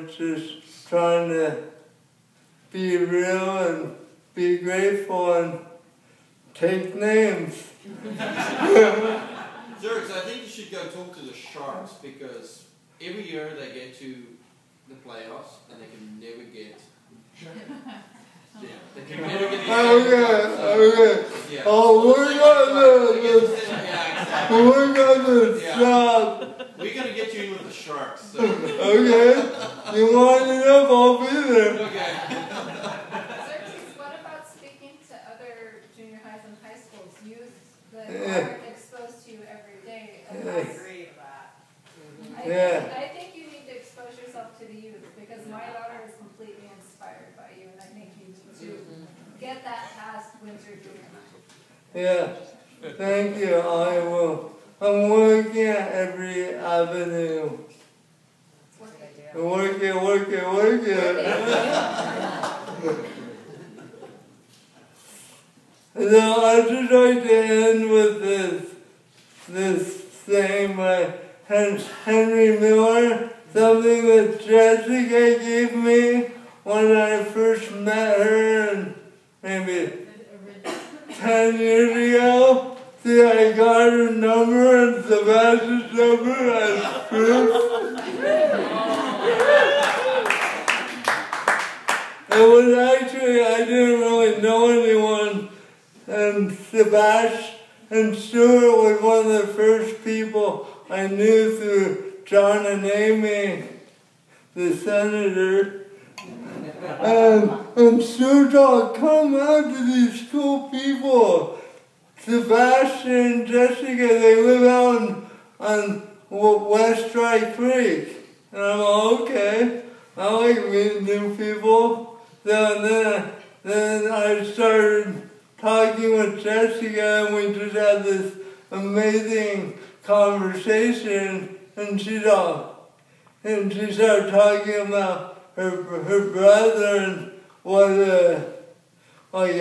it's just trying to be real and be grateful and take names. Xerxes, I think you should go talk to the Sharks because every year they get to the playoffs and they can never get. Yeah, they can never get the Okay. Yeah. Oh, we're gonna stop. We're gonna get you in with the Sharks. So. Okay. You want it up? I'll be there. Okay. Xerxes, what about speaking to other junior highs and high schools, youth that aren't exposed to you every day? I agree with that. I think you need to expose yourself to the youth because my daughter is completely inspired by you, and I think you need to get that past winter junior high. Yeah. Thank you. I will. I'm working at every avenue. Work it. So I just like to end with this saying by Henry Miller, something that Jessica gave me when I first met her, and maybe 10 years ago. See, I got her number and Sebastian's number as proof. It was actually, I didn't really know anyone, and Sebastian and Stuart was one of the first people I knew through John and Amy, the senator. And Stuart thought, come out to these cool people. Sebastian and Jessica, they live out on West Dry Creek. And I'm like, okay, I like meeting new people. Then I started talking with Jessica, and we just had this amazing conversation, and she started talking about her brother and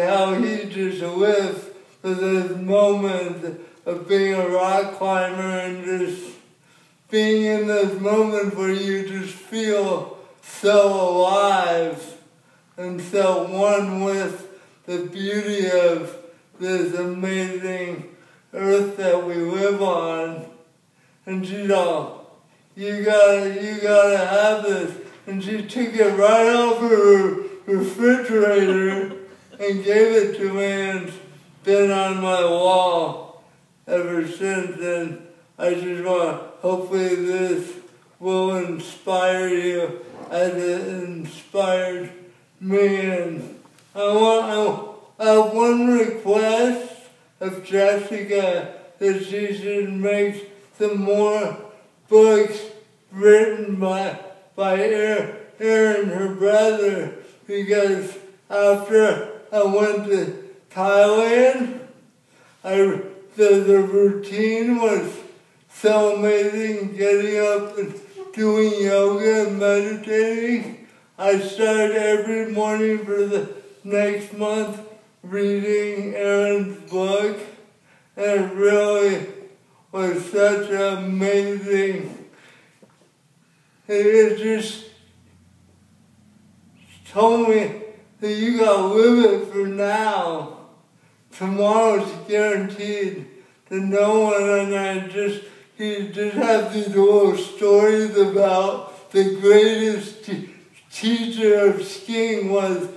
how he just lived for this moment of being a rock climber and just being in those moments where you just feel so alive and so one with the beauty of this amazing earth that we live on. And she's all, you gotta have this. And she took it right off her refrigerator and gave it to me, and it's been on my wall ever since. And I just want, hopefully this will inspire you as it inspired me. And I have one request of Jessica, that she should make some more books written by Aaron, her brother, because after I went to Thailand, the routine was so amazing, getting up and doing yoga and meditating. I started every morning for the next month reading Aaron's book, and it really was such an amazing. It just told me that you gotta live it for now. Tomorrow's guaranteed to no one, and he just has these little stories about the greatest teacher of skiing was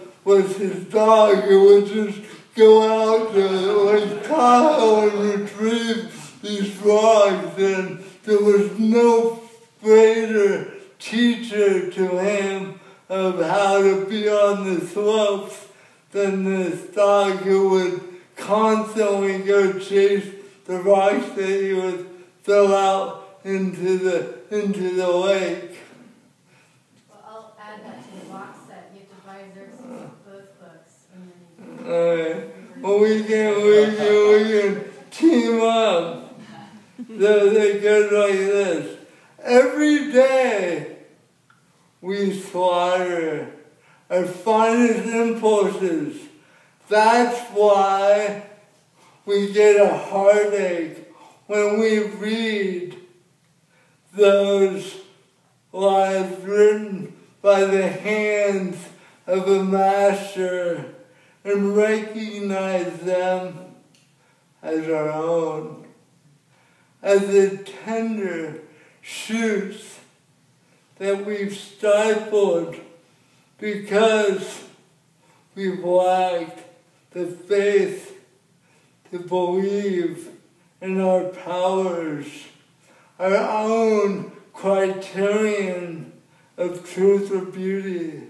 his dog, who would just go out to Lake Tahoe and retrieve these frogs, and there was no greater teacher to him of how to be on the slopes than this dog who would constantly go chase the rocks that he would throw out into the lake. Well, I'll add that to the box set. You have to buy Xerxes both books. Alright. Well, we can team up. So it goes like this. Every day we slaughter our finest impulses. That's why we get a heartache when we read those lives written by the hands of a master and recognize them as our own, as the tender shoots that we've stifled because we've lacked the faith to believe in our powers, our own criterion of truth or beauty.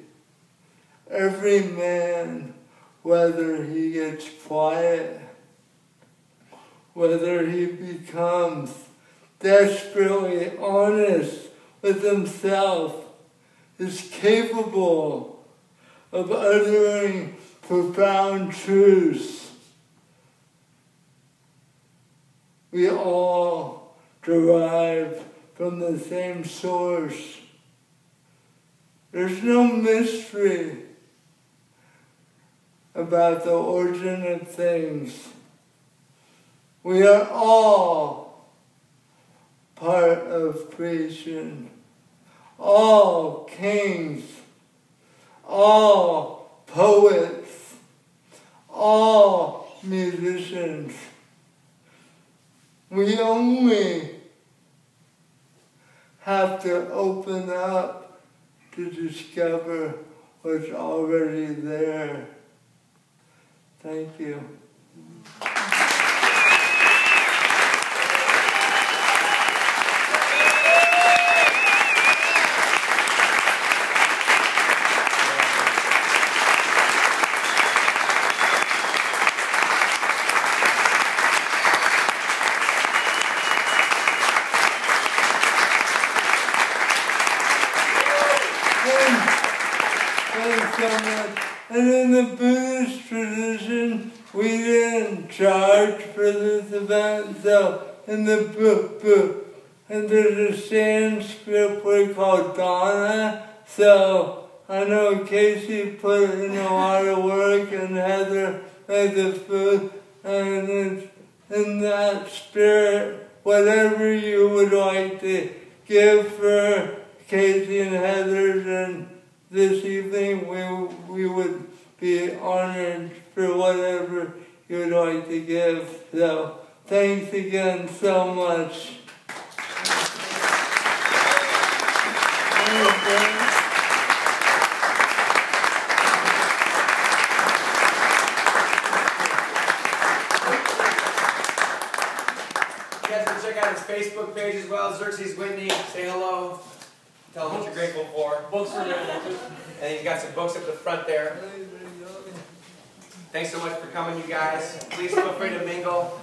Every man, whether he gets quiet, whether he becomes desperately honest with himself, is capable of uttering profound truths. We all derive from the same source. There's no mystery about the origin of things. We are all part of creation. All kings, all poets, all musicians. We only have to open up to discover what's already there. Thank you. And in the Buddhist tradition, we didn't charge for this event. So in the and there's a Sanskrit word called dana. So I know Casey put in a lot of work and Heather made the food, and it's in that spirit, whatever you would like to give for Casey and Heather's and this evening, we would be honored for whatever you would like to give. So, thanks again so much. You guys can check out his Facebook page as well, Xerxes Whitney. Say hello. Tell him what you're grateful for. Books are available. And he's got some books up the front there. Thanks so much for coming, you guys. Please feel free to mingle.